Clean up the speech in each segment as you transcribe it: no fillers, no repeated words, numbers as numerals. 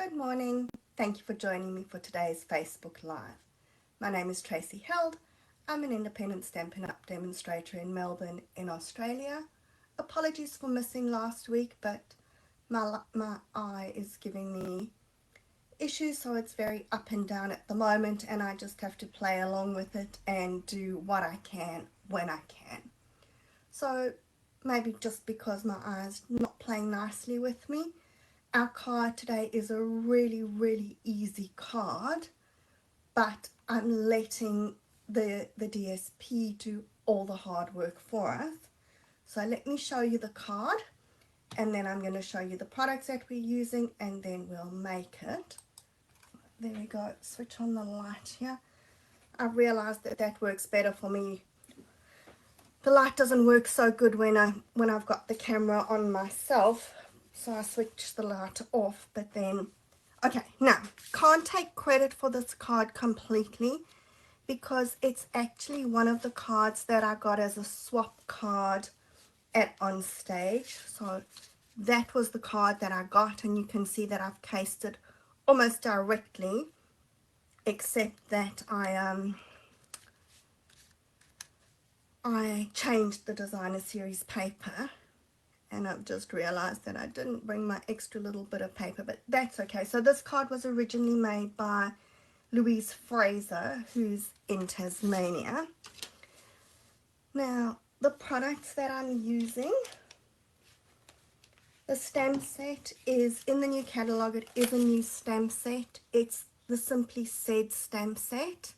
Good morning. Thank you for joining me for today's Facebook Live. My name is Tracy Held. I'm an independent Stampin' Up! Demonstrator in Melbourne in Australia. Apologies for missing last week, but my eye is giving me issues, so it's very up and down at the moment, and I just have to play along with it and do what I can when I can. So maybe just because my eye's not playing nicely with me, our card today is a really easy card, but I'm letting the DSP do all the hard work for us. So let me show you the card, and then I'm going to show you the products that we're using, and then we'll make it. There we go. Switch on the light here. I realized that works better for me. The light doesn't work so good when I've got the camera on myself, so I switched the light off. But then, okay, now can't take credit for this card completely because it's actually one of the cards that I got as a swap card at On Stage. So that was the card that I got, and you can see that I've cased it almost directly, except that I changed the designer series paper, and I've just realized that I didn't bring my extra little bit of paper, but that's okay. So this card was originally made by Louise Fraser, who's in Tasmania. Now, the products that I'm using, the stamp set is in the new catalogue. It is a new stamp set. It's the Simply Said stamp set,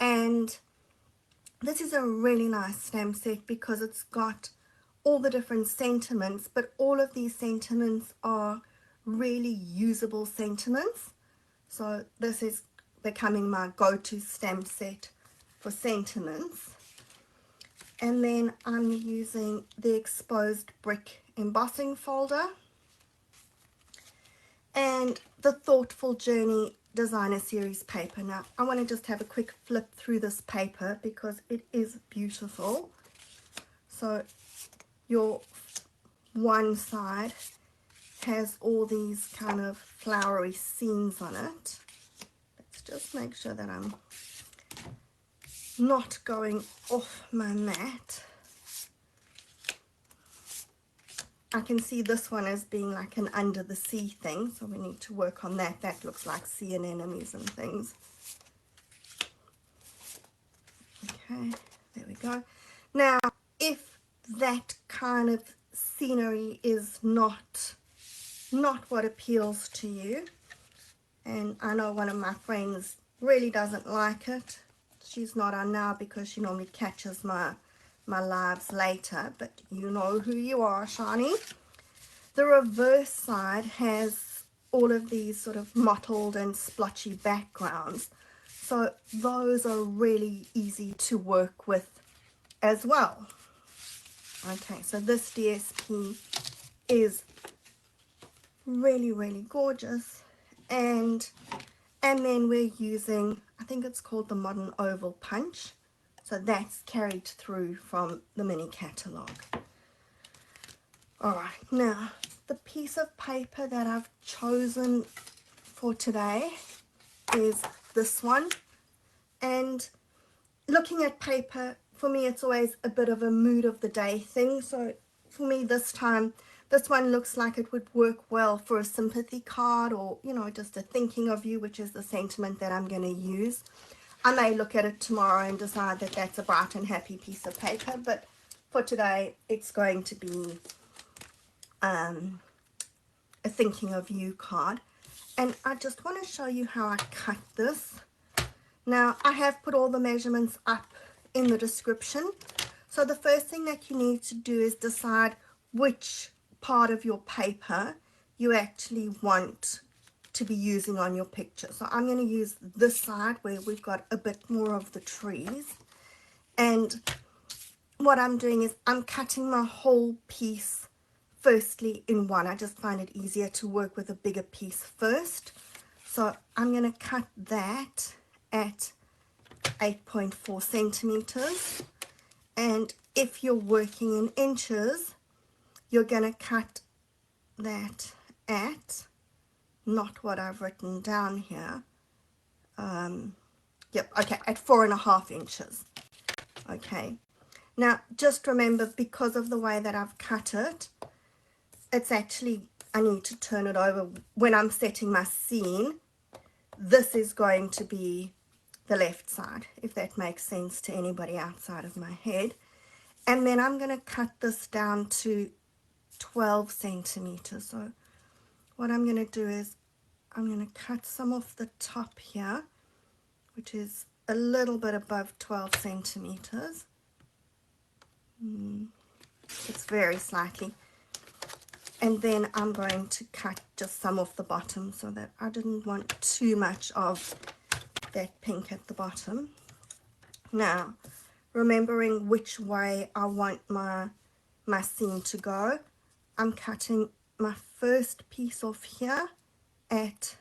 and this is a really nice stamp set because it's got all the different sentiments, but all of these sentiments are really usable sentiments. So this is becoming my go-to stamp set for sentiments. And then I'm using the Exposed Brick embossing folder and the Thoughtful Journey designer series paper. Now I want to just have a quick flip through this paper because it is beautiful. So your one side has all these kind of flowery scenes on it. Let's just make sure that I'm not going off my mat. I can see this one as being like an under the sea thing, so we need to work on that. That looks like sea anemones and things. Okay, there we go. Now, if that kind of scenery is not what appeals to you, and I know one of my friends really doesn't like it. She's not on now because she normally catches my lives later, but you know who you are, Shani. The reverse side has all of these sort of mottled and splotchy backgrounds, so those are really easy to work with as well. Okay, so this DSP is really gorgeous, and then we're using, I think it's called the Modern Oval Punch, so that's carried through from the mini catalogue. Alright, now the piece of paper that I've chosen for today is this one, and looking at paper, for me it's always a bit of a mood of the day thing. So for me this time, this one looks like it would work well for a sympathy card, or you know, just a thinking of you, which is the sentiment that I'm going to use. I may look at it tomorrow and decide that that's a bright and happy piece of paper, but for today it's going to be a thinking of you card. And I just want to show you how I cut this. Now I have put all the measurements up in the description. So the first thing that you need to do is decide which part of your paper you actually want to be using on your picture. So I'm going to use this side where we've got a bit more of the trees, and what I'm doing is I'm cutting my whole piece firstly in one. I just find it easier to work with a bigger piece first. So I'm going to cut that at 8.4 centimeters, and if you're working in inches, you're going to cut that at not what I've written down here. Yep, okay, at 4.5 inches. Okay, now just remember, because of the way that I've cut it, it's actually, I need to turn it over when I'm setting my scene. This is going to be the left side, if that makes sense to anybody outside of my head. And then I'm going to cut this down to 12 centimeters. So what I'm going to do is I'm going to cut some off the top here, which is a little bit above 12 centimeters. It's very slightly. And then I'm going to cut just some off the bottom, so that I didn't want too much of that pink at the bottom. Now, remembering which way I want my scene to go, I'm cutting my first piece off here at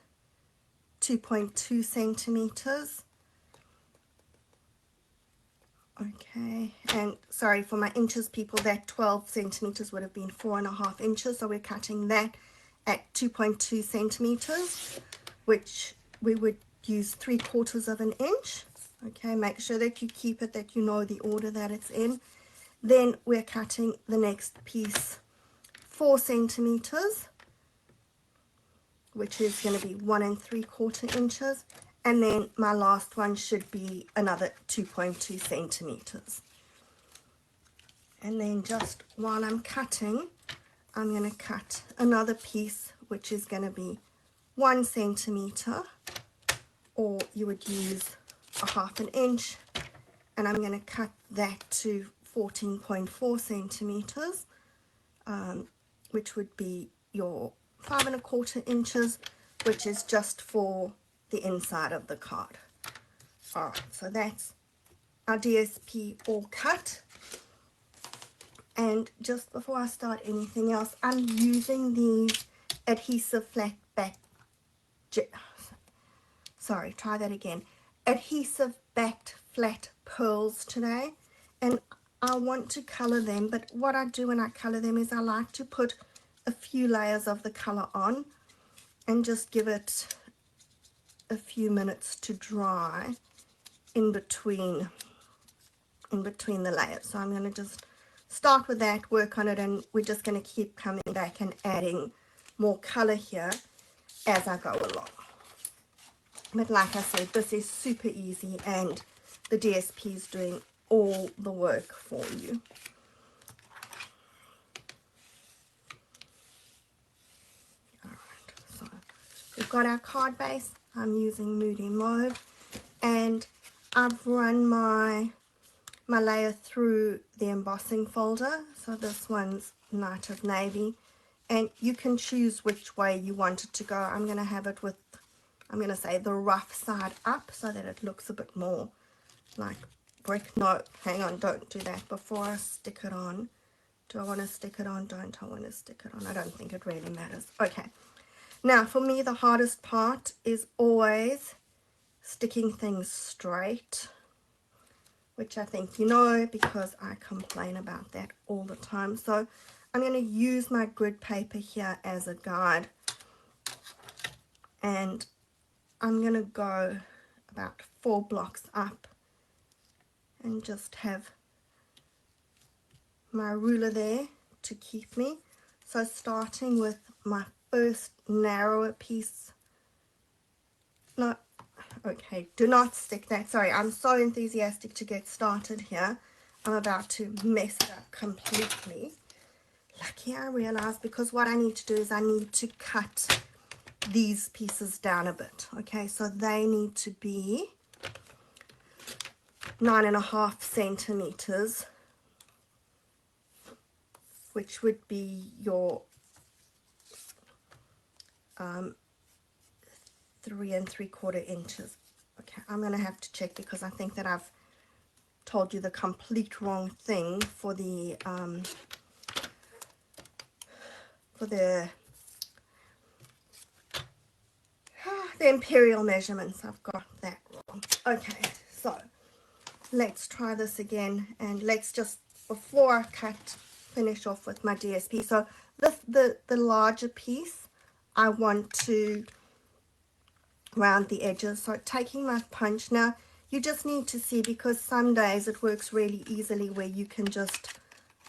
2.2 centimeters. Okay, and sorry for my inches, people, that 12 centimeters would have been 4.5 inches, so we're cutting that at 2.2 centimeters, which we would use 3/4 of an inch. Okay, make sure that you keep it, that you know the order that it's in. Then we're cutting the next piece 4 centimeters, which is going to be 1 3/4 inches. And then my last one should be another 2.2 centimeters. And then just while I'm cutting, I'm going to cut another piece, which is going to be 1 centimeter, or you would use a 1/2 inch, and I'm going to cut that to 14.4 centimeters, which would be your 5 1/4 inches, which is just for the inside of the card. Alright, so that's our DSP all cut. And just before I start anything else, I'm using these adhesive flat back, sorry, try that again, adhesive backed flat pearls today, and I want to color them, but what I do when I color them is I like to put a few layers of the color on and just give it a few minutes to dry in between the layers. So I'm going to just start with that, work on it, and we're just going to keep coming back and adding more color here as I go along. But like I said, this is super easy, and the DSP is doing all the work for you. Alright, so we've got our card base. I'm using Moody Mauve, and I've run my layer through the embossing folder. So this one's Night of Navy, and you can choose which way you want it to go. I'm going to have it with, I'm going to say, the rough side up, so that it looks a bit more like brick. No, hang on, don't do that before I stick it on. Do I want to stick it on? Don't I want to stick it on? I don't think it really matters. Okay. Now, for me, the hardest part is always sticking things straight, which I think you know, because I complain about that all the time. So I'm going to use my grid paper here as a guide, and I'm going to go about 4 blocks up and just have my ruler there to keep me. So starting with my first narrower piece, okay, do not stick that. Sorry, I'm so enthusiastic to get started here. I'm about to mess it up completely. Lucky I realized, because what I need to do is I need to cut these pieces down a bit. Okay, so they need to be 9.5 centimeters, which would be your 3 3/4 inches. Okay, I'm going to have to check, because I think that I've told you the complete wrong thing for the imperial measurements. I've got that wrong. Okay, so let's try this again, and let's just, before I finish off with my DSP. So the larger piece, I want to around the edges. So taking my punch, now you just need to see, because some days it works really easily where you can just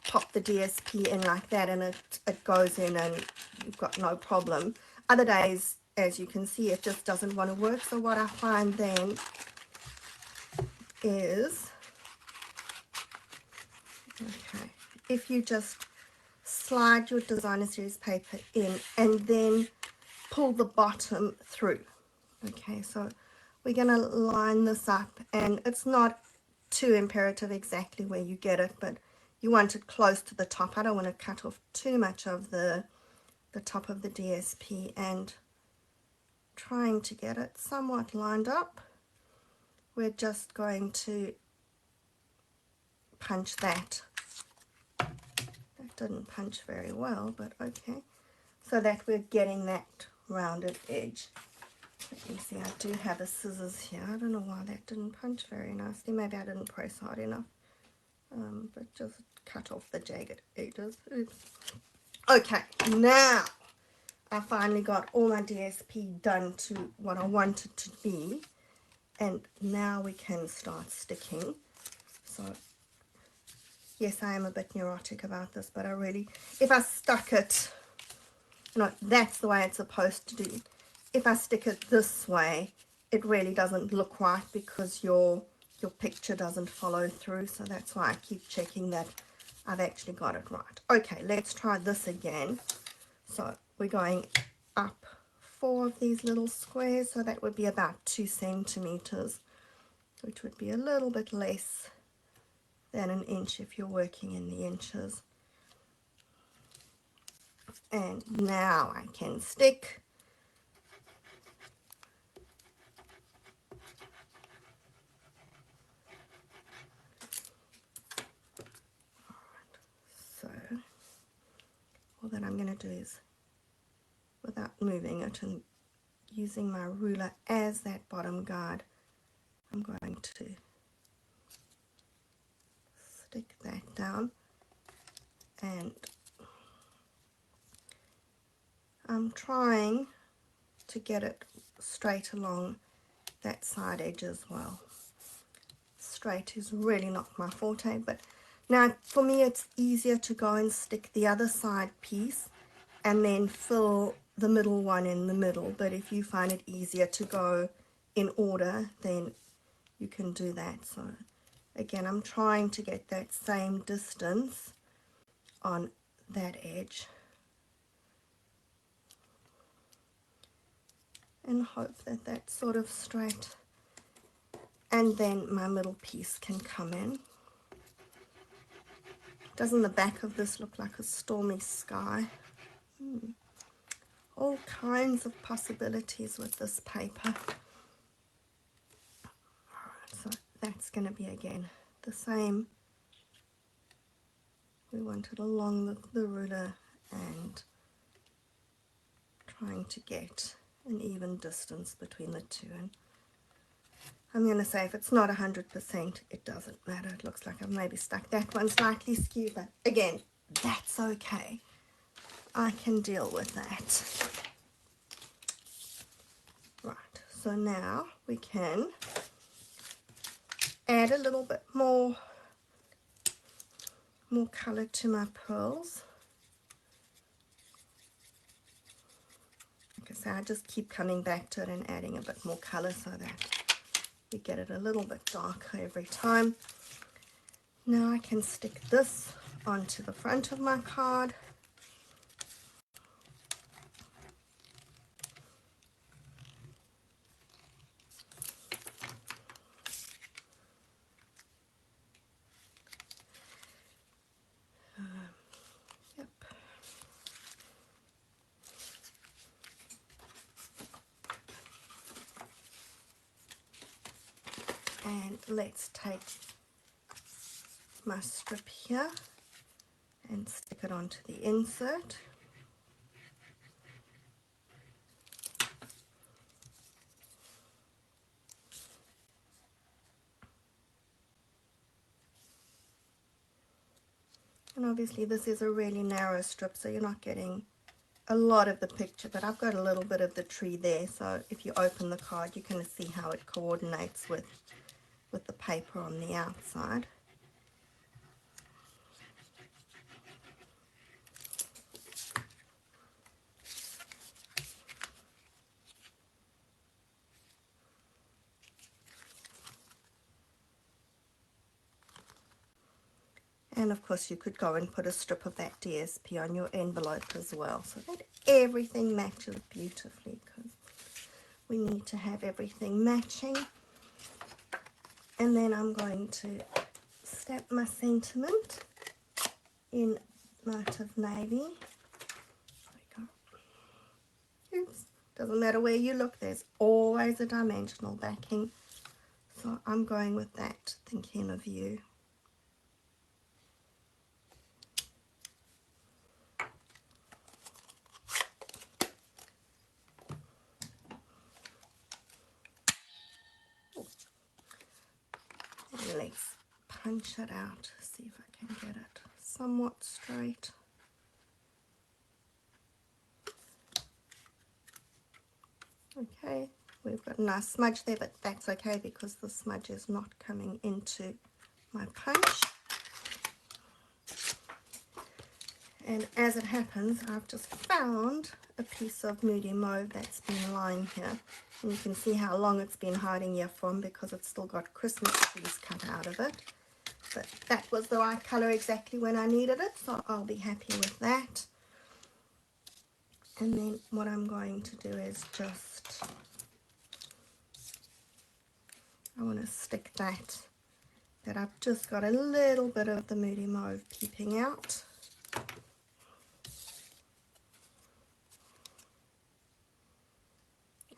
pop the DSP in like that and it goes in and you've got no problem. Other days, as you can see, it just doesn't want to work. So what I find then is, okay, if you just slide your designer series paper in and then pull the bottom through. Okay, so we're going to line this up, and it's not too imperative exactly where you get it, but you want it close to the top. I don't want to cut off too much of the top of the DSP, and trying to get it somewhat lined up. We're just going to punch that. That didn't punch very well, but okay. So that we're getting that rounded edge. You see, I do have a scissors here. I don't know why that didn't punch very nicely. Maybe I didn't press hard enough. But just cut off the jagged edges. Oops. Okay, now I finally got all my DSP done to what I want it to be. And now we can start sticking. So, yes, I am a bit neurotic about this, but I really, if I stuck it, that's the way it's supposed to do. If I stick it this way, it really doesn't look right because your picture doesn't follow through. So that's why I keep checking that I've actually got it right. Okay, let's try this again. So we're going up 4 of these little squares, so that would be about 2 centimeters, which would be a little bit less than an inch if you're working in the inches. And now I can stick. So all that I'm going to do is, without moving it and using my ruler as that bottom guide, I'm going to stick that down, and I'm trying to get it straight along that side edge as well. Straight is really not my forte, but now for me it's easier to go and stick the other side piece and then fill the middle one in the middle. But if you find it easier to go in order, then you can do that. So again, I'm trying to get that same distance on that edge and hope that that's sort of straight, and then my middle piece can come in. Doesn't the back of this look like a stormy sky? All kinds of possibilities with this paper. So that's going to be again the same. We want it along the ruler and trying to get an even distance between the two. And I'm going to say if it's not 100%, it doesn't matter. It looks like I've maybe stuck that one slightly skewed, but again, that's okay. I can deal with that. Right, so now we can add a little bit more color to my pearls. Like I say, I just keep coming back to it and adding a bit more color so that we get it a little bit darker every time. Now I can stick this onto the front of my card. Yep. And let's take my strip here and stick it onto the insert. And obviously this is a really narrow strip, so you're not getting a lot of the picture, but I've got a little bit of the tree there, so if you open the card you can see how it coordinates with the paper on the outside. And of course you could go and put a strip of that DSP on your envelope as well, so that everything matches beautifully, because we need to have everything matching. And then I'm going to stamp my sentiment in light of navy. Oops, doesn't matter where you look, there's always a dimensional backing, so I'm going with that, thinking of you. Let's punch it out, see if I can get it somewhat straight. Okay, we've got a nice smudge there, but that's okay because the smudge is not coming into my punch. And as it happens, I've just found a piece of Moody Mauve that's been lying here. And you can see how long it's been hiding here from, because it's still got Christmas trees cut out of it. But that was the right colour exactly when I needed it, so I'll be happy with that. And then what I'm going to do is just, I want to stick that I've just got a little bit of the Moody Mauve peeping out.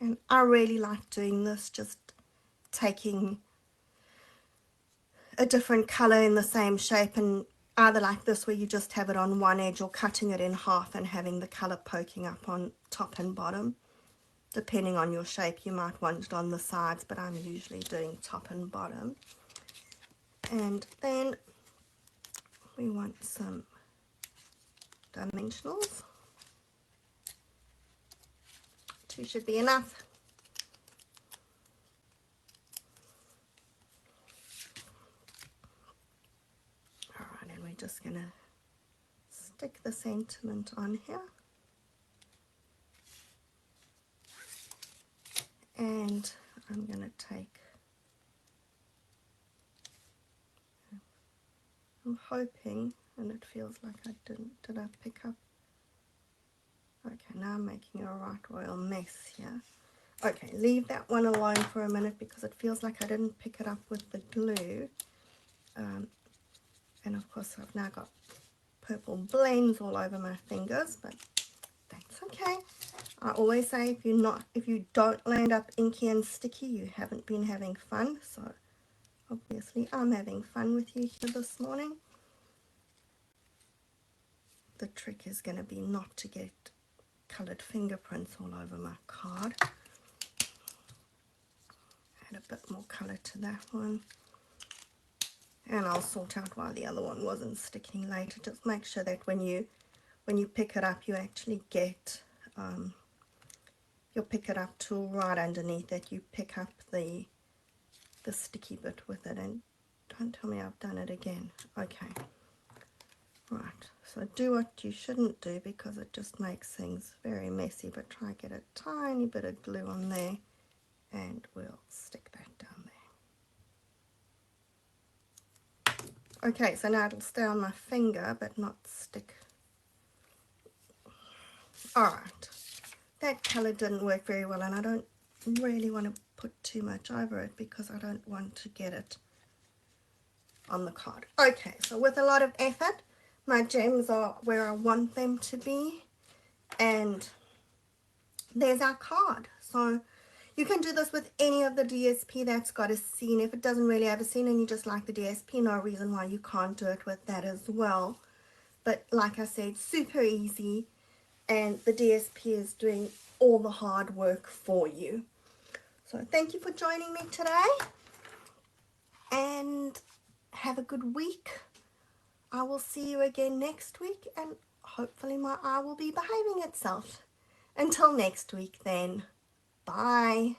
And I really like doing this, just taking a different color in the same shape, and either like this where you just have it on one edge, or cutting it in half and having the color poking up on top and bottom. Depending on your shape, you might want it on the sides, but I'm usually doing top and bottom. And then we want some dimensionals. 2 should be enough. Alright, and we're just going to stick the sentiment on here. And I'm going to take, I'm hoping, and it feels like I did I pick up? Okay, now I'm making a right royal mess here. Okay, leave that one alone for a minute because it feels like I didn't pick it up with the glue. And of course I've now got purple blends all over my fingers, but that's okay. I always say if you don't land up inky and sticky, you haven't been having fun. So obviously I'm having fun with you here this morning. The trick is going to be not to get coloured fingerprints all over my card. Add a bit more colour to that one. And I'll sort out why the other one wasn't sticking later. Just make sure that when you pick it up, you actually get your pick it up tool right underneath that. You pick up the sticky bit with it, and don't tell me I've done it again. Okay, right, so do what you shouldn't do because it just makes things very messy, but try get a tiny bit of glue on there and we'll stick that down there. Okay, so now it'll stay on my finger but not stick. Alright, that colour didn't work very well, and I don't really want to put too much over it because I don't want to get it on the card. Okay, so with a lot of effort, my gems are where I want them to be, and there's our card. So you can do this with any of the DSP that's got a scene. If it doesn't really have a scene and you just like the DSP, no reason why you can't do it with that as well. But like I said, super easy, and the DSP is doing all the hard work for you. So thank you for joining me today, and have a good week. I will see you again next week, and hopefully my eye will be behaving itself. Until next week then, bye.